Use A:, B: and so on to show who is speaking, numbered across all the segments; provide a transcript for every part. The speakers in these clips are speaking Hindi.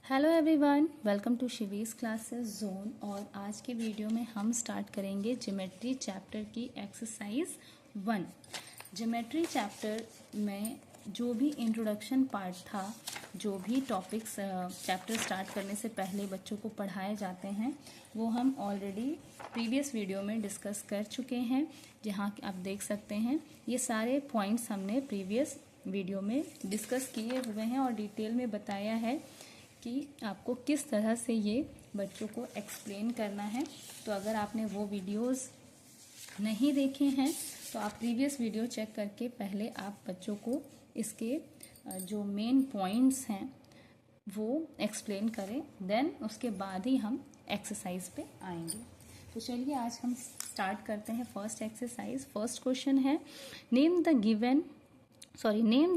A: Hello everyone, welcome to Shivi's classes zone. और आज के वीडियो में हम स्टार्ट करेंगे ज्योमेट्री चैप्टर की एक्सरसाइज 1। ज्योमेट्री चैप्टर में जो भी इंट्रोडक्शन पार्ट था, जो भी टॉपिक्स चैप्टर स्टार्ट करने से पहले बच्चों को पढ़ाए जाते हैं, वो हम ऑलरेडी प्रीवियस वीडियो में डिस्कस कर चुके हैं। जहाँ आप देख सकते हैं ये सारे पॉइंट्स हमने प्रीवियस वीडियो में डिस्कस किए हुए हैं और डिटेल में बताया है कि आपको किस तरह से ये बच्चों को एक्सप्लेन करना है। तो अगर आपने वो वीडियोस नहीं देखे हैं तो आप प्रीवियस वीडियो चेक करके पहले आप बच्चों को इसके जो मेन पॉइंट्स हैं वो एक्सप्लेन करें, देन उसके बाद ही हम एक्सरसाइज पे आएंगे। तो चलिए आज हम स्टार्ट करते हैं फर्स्ट एक्सरसाइज। फर्स्ट क्वेश्चन है, name the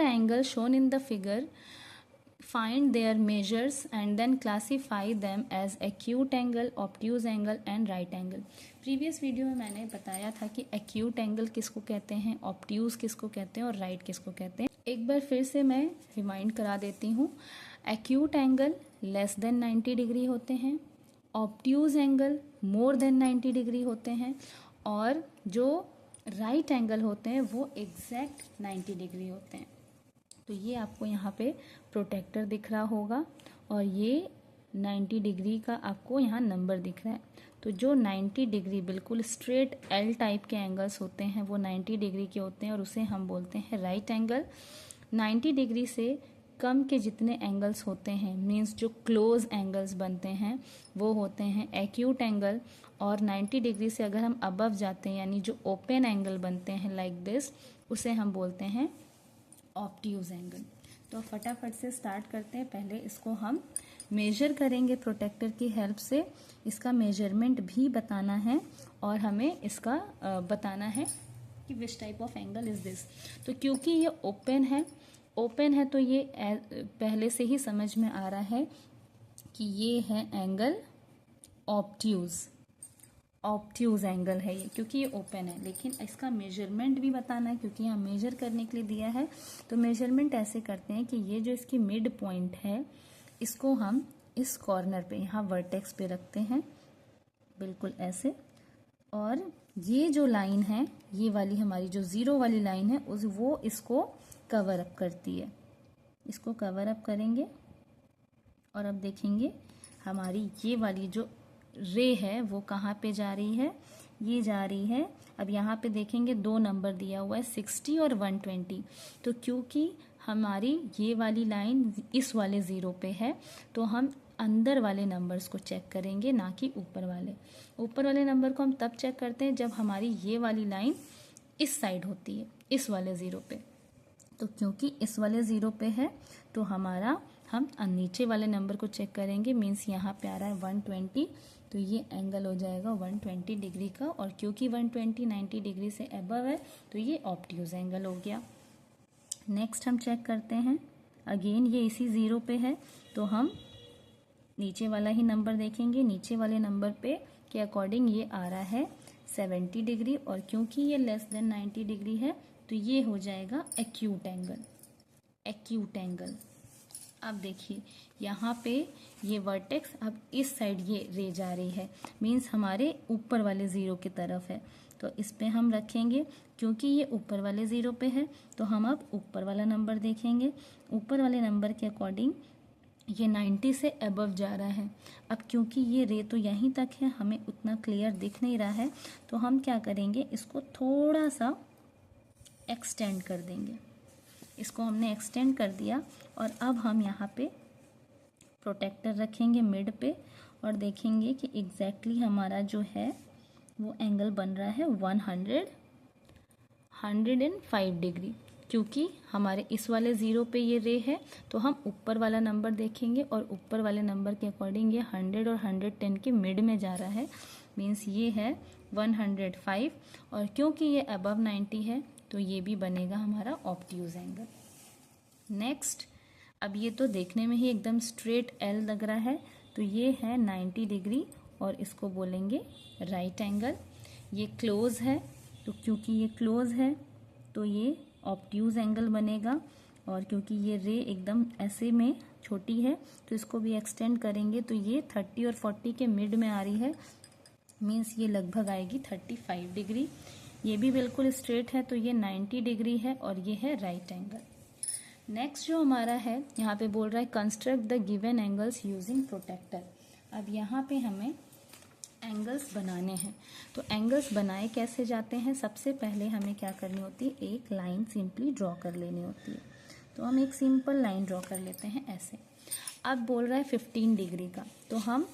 A: angle shown in the figure, find their measures and then classify them as acute angle, obtuse angle and right angle। Previous video में मैंने बताया था कि acute angle किसको कहते हैं, obtuse किसको कहते हैं और right किसको कहते हैं। एक बार फिर से मैं रिमाइंड करा देती हूँ। acute angle less than 90 degree होते हैं, obtuse angle more than 90 degree होते हैं और जो right angle होते हैं वो एग्जैक्ट 90 डिग्री होते हैं। तो ये आपको यहाँ पे प्रोटेक्टर दिख रहा होगा और ये 90 डिग्री का आपको यहाँ नंबर दिख रहा है। तो जो 90 डिग्री बिल्कुल स्ट्रेट एल टाइप के एंगल्स होते हैं वो 90 डिग्री के होते हैं और उसे हम बोलते हैं राइट एंगल। 90 डिग्री से कम के जितने एंगल्स होते हैं, मीन्स जो क्लोज एंगल्स बनते हैं, वो होते हैं एक्यूट एंगल। और 90 डिग्री से अगर हम अबव जाते हैं, यानी जो ओपन एंगल बनते हैं लाइक दिस, उसे हम बोलते हैं ऑब्ट्यूज एंगल। तो फटाफट से स्टार्ट करते हैं। पहले इसको हम मेजर करेंगे प्रोटेक्टर की हेल्प से। इसका मेजरमेंट भी बताना है और हमें इसका बताना है कि which type of angle is this. तो क्योंकि ये ओपन है तो ये पहले से ही समझ में आ रहा है कि ये है एंगल ऑब्ट्यूज एंगल है ये, क्योंकि ये ओपन है। लेकिन इसका मेजरमेंट भी बताना है क्योंकि यहाँ मेजर करने के लिए दिया है। तो मेजरमेंट ऐसे करते हैं कि ये जो इसकी मिड पॉइंट है, इसको हम इस कॉर्नर पे यहाँ वर्टेक्स पे रखते हैं, बिल्कुल ऐसे। और ये जो लाइन है, ये वाली हमारी जो जीरो वाली लाइन है, वो इसको कवर अप करती है। इसको कवर अप करेंगे और अब देखेंगे हमारी ये वाली जो रे है वो कहाँ पे जा रही है, ये जा रही है। अब यहाँ पे देखेंगे दो नंबर दिया हुआ है 60 और 120। तो क्योंकि हमारी ये वाली लाइन इस वाले ज़ीरो पे है तो हम अंदर वाले नंबर्स को चेक करेंगे, ना कि ऊपर वाले नंबर को हम तब चेक करते हैं जब हमारी ये वाली लाइन इस साइड होती है, इस वाले ज़ीरो पे। तो क्योंकि इस वाले ज़ीरो पे है तो हम नीचे वाले नंबर को चेक करेंगे, मीन्स यहाँ पे आ रहा है 120। तो ये एंगल हो जाएगा 120 डिग्री का। और क्योंकि 120 90 डिग्री से अबव है तो ये ऑब्ट्यूज एंगल हो गया। नेक्स्ट हम चेक करते हैं, अगेन ये इसी ज़ीरो पे है तो हम नीचे वाला ही नंबर देखेंगे। नीचे वाले नंबर पे के अकॉर्डिंग ये आ रहा है 70 डिग्री और क्योंकि ये लेस देन 90 डिग्री है तो ये हो जाएगा एक्यूट एंगल। अब देखिए यहाँ पे ये वर्टेक्स अब इस साइड ये रे जा रही है, मीन्स हमारे ऊपर वाले ज़ीरो की तरफ है। तो इस पे हम रखेंगे, क्योंकि ये ऊपर वाले ज़ीरो पे है तो हम अब ऊपर वाला नंबर देखेंगे। ऊपर वाले नंबर के अकॉर्डिंग ये 90 से अबव जा रहा है। अब क्योंकि ये रे तो यहीं तक है, हमें उतना क्लियर दिख नहीं रहा है, तो हम क्या करेंगे, इसको थोड़ा सा एक्सटेंड कर देंगे। इसको हमने एक्सटेंड कर दिया और अब हम यहाँ पे प्रोटेक्टर रखेंगे मिड पे और देखेंगे कि एग्जैक्टली हमारा जो है वो एंगल बन रहा है 105 डिग्री। क्योंकि हमारे इस वाले ज़ीरो पे ये रे है तो हम ऊपर वाला नंबर देखेंगे और ऊपर वाले नंबर के अकॉर्डिंग ये 100 और 110 के मिड में जा रहा है, मीन्स ये है 105। और क्योंकि ये अबव 90 है तो ये भी बनेगा हमारा ऑब्ट्यूज एंगल। नेक्स्ट, अब ये तो देखने में ही एकदम स्ट्रेट एल लग रहा है तो ये है 90 डिग्री और इसको बोलेंगे राइट एंगल। ये क्लोज है तो क्योंकि ये क्लोज है तो ये ऑब्ट्यूज एंगल बनेगा। और क्योंकि ये रे एकदम ऐसे में छोटी है तो इसको भी एक्सटेंड करेंगे तो ये 30 और 40 के मिड में आ रही है, मीन्स ये लगभग आएगी 35 डिग्री। ये भी बिल्कुल स्ट्रेट है तो ये 90 डिग्री है और ये है राइट एंगल। नेक्स्ट जो हमारा है यहाँ पे बोल रहा है construct the given angles using protractor. अब यहाँ पे हमें एंगल्स बनाने हैं। तो एंगल्स बनाए कैसे जाते हैं, सबसे पहले हमें क्या करनी होती है, एक लाइन सिंपली ड्रॉ कर लेनी होती है। तो हम एक सिंपल लाइन ड्रॉ कर लेते हैं ऐसे। अब बोल रहा है 15 डिग्री का, तो हम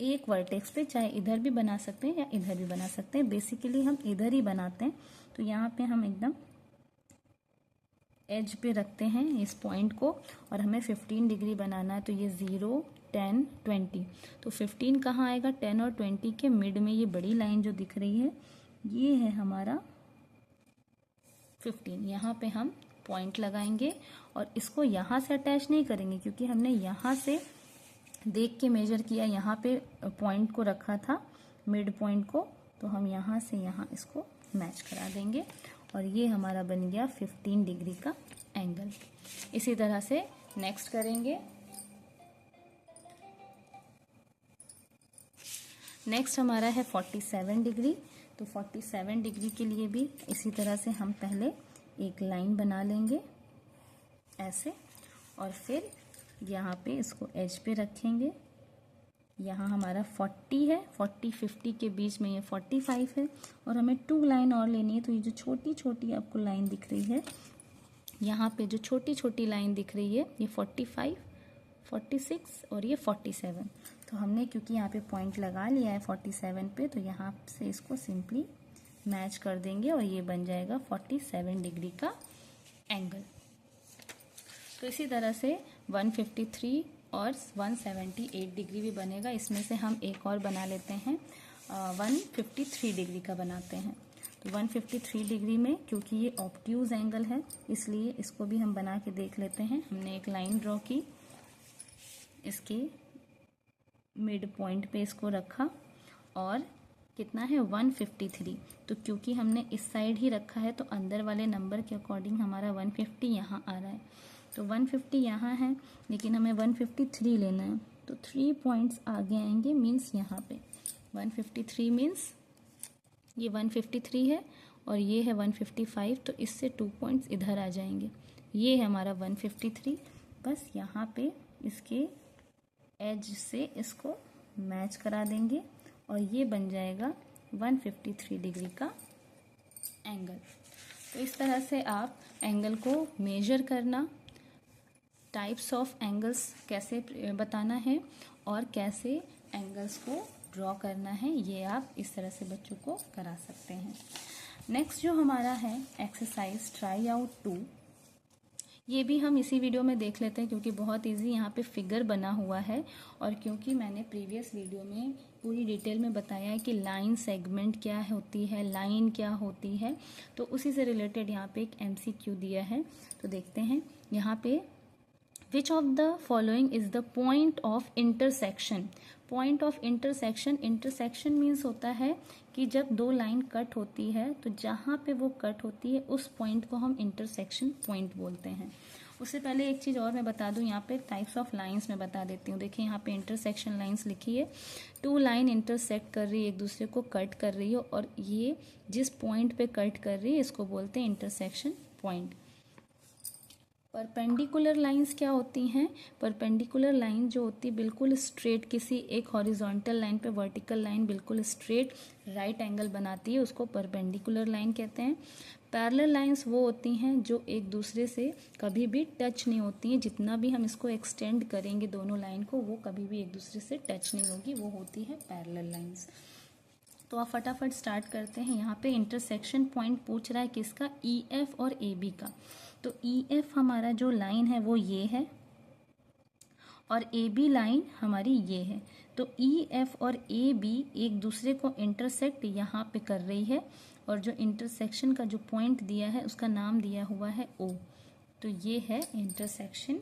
A: एक वर्टेक्स पे चाहे इधर भी बना सकते हैं या इधर भी बना सकते हैं। बेसिकली हम इधर ही बनाते हैं। तो यहाँ पे हम एकदम एज पे रखते हैं इस पॉइंट को और हमें 15 डिग्री बनाना है। तो ये 0, 10, 20, तो 15 कहाँ आएगा, 10 और 20 के मिड में ये बड़ी लाइन जो दिख रही है ये है हमारा 15। यहाँ पे हम पॉइंट लगाएंगे और इसको यहाँ से अटैच नहीं करेंगे क्योंकि हमने यहाँ से देख के मेजर किया, यहाँ पे पॉइंट को रखा था मिड पॉइंट को, तो हम यहाँ से यहाँ इसको मैच करा देंगे और ये हमारा बन गया 15 डिग्री का एंगल। इसी तरह से नेक्स्ट करेंगे। नेक्स्ट हमारा है 47 डिग्री। तो 47 डिग्री के लिए भी इसी तरह से हम पहले एक लाइन बना लेंगे ऐसे और फिर यहाँ पे इसको एज पे रखेंगे। यहाँ हमारा 40 है, 40-50 के बीच में ये 45 है और हमें 2 लाइन और लेनी है। तो ये जो छोटी छोटी आपको लाइन दिख रही है, यहाँ पे जो छोटी छोटी लाइन दिख रही है ये 45, 46 और ये 47। तो हमने क्योंकि यहाँ पे पॉइंट लगा लिया है 47 पे, तो यहाँ से इसको सिंपली मैच कर देंगे और ये बन जाएगा 47 डिग्री का एंगल। तो इसी तरह से 153 और 178 डिग्री भी बनेगा। इसमें से हम एक और बना लेते हैं, 153 डिग्री का बनाते हैं। तो 153 डिग्री में क्योंकि ये ऑब्ट्यूज एंगल है इसलिए इसको भी हम बना के देख लेते हैं। हमने एक लाइन ड्रॉ की, इसके मिड पॉइंट पे इसको रखा और कितना है 153। तो क्योंकि हमने इस साइड ही रखा है तो अंदर वाले नंबर के अकॉर्डिंग हमारा 150 यहाँ आ रहा है। तो 150 यहाँ है लेकिन हमें 153 लेना है, तो 3 पॉइंट्स आगे आएंगे, मीन्स यहाँ पे 153 मीन्स ये 153 है और ये है 155, तो इससे 2 पॉइंट्स इधर आ जाएंगे। ये है हमारा 153। बस यहाँ पे इसके एज से इसको मैच करा देंगे और ये बन जाएगा 153 डिग्री का एंगल। तो इस तरह से आप एंगल को मेजर करना, टाइप्स ऑफ एंगल्स कैसे बताना है और कैसे एंगल्स को ड्रॉ करना है, ये आप इस तरह से बच्चों को करा सकते हैं। नेक्स्ट जो हमारा है एक्सरसाइज ट्राई आउट 2, ये भी हम इसी वीडियो में देख लेते हैं क्योंकि बहुत इजी यहाँ पे फिगर बना हुआ है और क्योंकि मैंने प्रीवियस वीडियो में पूरी डिटेल में बताया है कि लाइन सेगमेंट क्या होती है, लाइन क्या होती है, तो उसी से रिलेटेड यहाँ पे एक MCQ दिया है। तो देखते हैं यहाँ पे, Which of the following is the point of intersection? Point of intersection, intersection means होता है कि जब दो लाइन कट होती है तो जहाँ पे वो कट होती है उस पॉइंट को हम इंटरसेक्शन पॉइंट बोलते हैं। उससे पहले एक चीज़ और मैं बता दूं, यहाँ पे टाइप्स ऑफ लाइंस मैं बता देती हूँ। देखिए यहाँ पे इंटरसेक्शन लाइंस लिखी है, 2 लाइन इंटरसेक्ट कर रही है, एक दूसरे को कट कर रही है और ये जिस पॉइंट पे कट कर रही है इसको बोलते हैं इंटरसेक्शन पॉइंट। परपेंडिकुलर लाइंस क्या होती हैं? परपेंडिकुलर लाइन जो होती है बिल्कुल स्ट्रेट, किसी एक हॉरिजॉन्टल लाइन पे वर्टिकल लाइन बिल्कुल स्ट्रेट राइट एंगल बनाती है, उसको परपेंडिकुलर लाइन कहते हैं। पैरेलल लाइंस वो होती हैं जो एक दूसरे से कभी भी टच नहीं होती हैं, जितना भी हम इसको एक्सटेंड करेंगे दोनों लाइन को वो कभी भी एक दूसरे से टच नहीं होगी, वो होती है पैरेलल लाइंस। तो आप फटाफट स्टार्ट करते हैं। यहाँ पे इंटरसेक्शन पॉइंट पूछ रहा है किसका, EF और AB का। तो EF हमारा जो लाइन है वो ये है और AB लाइन हमारी ये है। तो EF और AB एक दूसरे को इंटरसेक्ट यहाँ पे कर रही है और जो इंटरसेक्शन का जो पॉइंट दिया है उसका नाम दिया हुआ है O। तो ये है intersection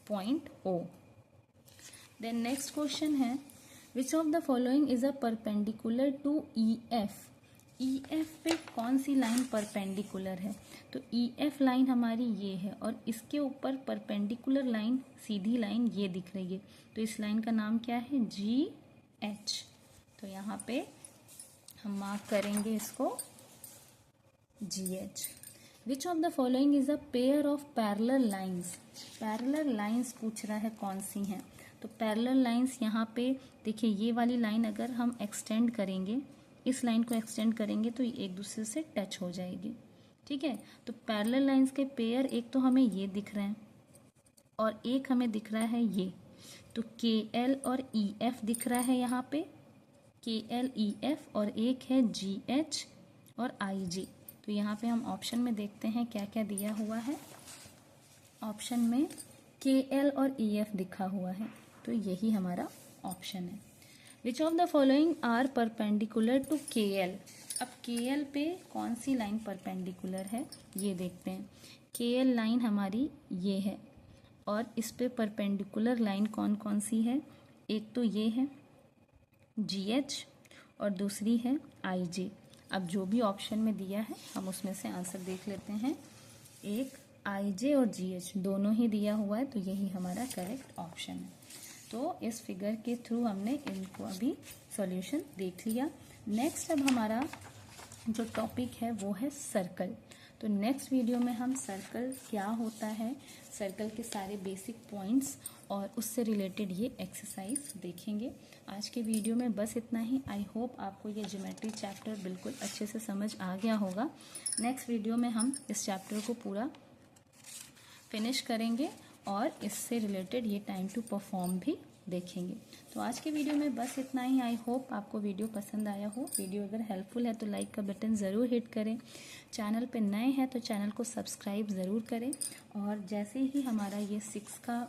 A: point O। Then next question है, Which of the following is a perpendicular to EF? E F पे कौन सी लाइन परपेंडिकुलर है, तो ई एफ लाइन हमारी ये है और इसके ऊपर परपेंडिकुलर लाइन, सीधी लाइन ये दिख रही है, तो इस लाइन का नाम क्या है, जी एच। तो यहाँ पे हम मार्क करेंगे इसको जी H. Which of the following is a pair of parallel lines. Parallel lines पूछ रहा है कौन सी हैं, तो पैरेलल लाइंस यहाँ पे देखिए, ये वाली लाइन अगर हम एक्सटेंड करेंगे, इस लाइन को एक्सटेंड करेंगे तो ये एक दूसरे से टच हो जाएगी, ठीक है। तो पैरेलल लाइंस के पेयर एक तो हमें ये दिख रहे हैं और एक हमें दिख रहा है ये, तो के एल और ई एफ दिख रहा है यहाँ पे, के एल ई एफ, और एक है जी एच और आई जी। तो यहाँ पे हम ऑप्शन में देखते हैं क्या क्या दिया हुआ है। ऑप्शन में के एल और ई एफ दिखा हुआ है, तो यही हमारा ऑप्शन है। Which of the following are perpendicular to K L. अब के एल पे कौन सी लाइन परपेंडिकुलर है ये देखते हैं। के एल लाइन हमारी ये है और इस पे परपेंडिकुलर लाइन कौन कौन सी है, एक तो ये है जी एच और दूसरी है आई जी। अब जो भी ऑप्शन में दिया है हम उसमें से आंसर देख लेते हैं। एक आई जे और जी एच दोनों ही दिया हुआ है, तो यही हमारा करेक्ट ऑप्शन है। तो इस फिगर के थ्रू हमने इनको अभी सॉल्यूशन देख लिया। नेक्स्ट अब हमारा जो टॉपिक है वो है सर्कल। तो नेक्स्ट वीडियो में हम सर्कल क्या होता है, सर्कल के सारे बेसिक पॉइंट्स और उससे रिलेटेड ये एक्सरसाइज देखेंगे। आज के वीडियो में बस इतना ही। आई होप आपको ये ज्योमेट्री चैप्टर बिल्कुल अच्छे से समझ आ गया होगा। नेक्स्ट वीडियो में हम इस चैप्टर को पूरा फिनिश करेंगे और इससे रिलेटेड ये टाइम टू परफॉर्म भी देखेंगे। तो आज के वीडियो में बस इतना ही। आई होप आपको वीडियो पसंद आया हो। वीडियो अगर हेल्पफुल है तो लाइक का बटन ज़रूर हिट करें। चैनल पे नए हैं तो चैनल को सब्सक्राइब ज़रूर करें। और जैसे ही हमारा ये 6 का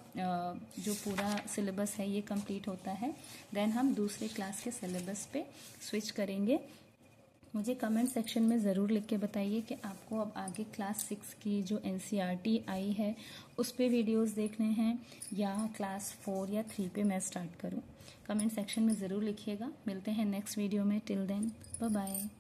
A: जो पूरा सिलेबस है ये कंप्लीट होता है, देन हम दूसरे क्लास के सिलेबस पे स्विच करेंगे। मुझे कमेंट सेक्शन में ज़रूर लिख के बताइए कि आपको अब आगे क्लास 6 की जो एनसीईआरटी आई है उस पे वीडियोस देखने हैं या क्लास 4 या 3 पे मैं स्टार्ट करूं। कमेंट सेक्शन में ज़रूर लिखिएगा। मिलते हैं नेक्स्ट वीडियो में। Till then bye bye.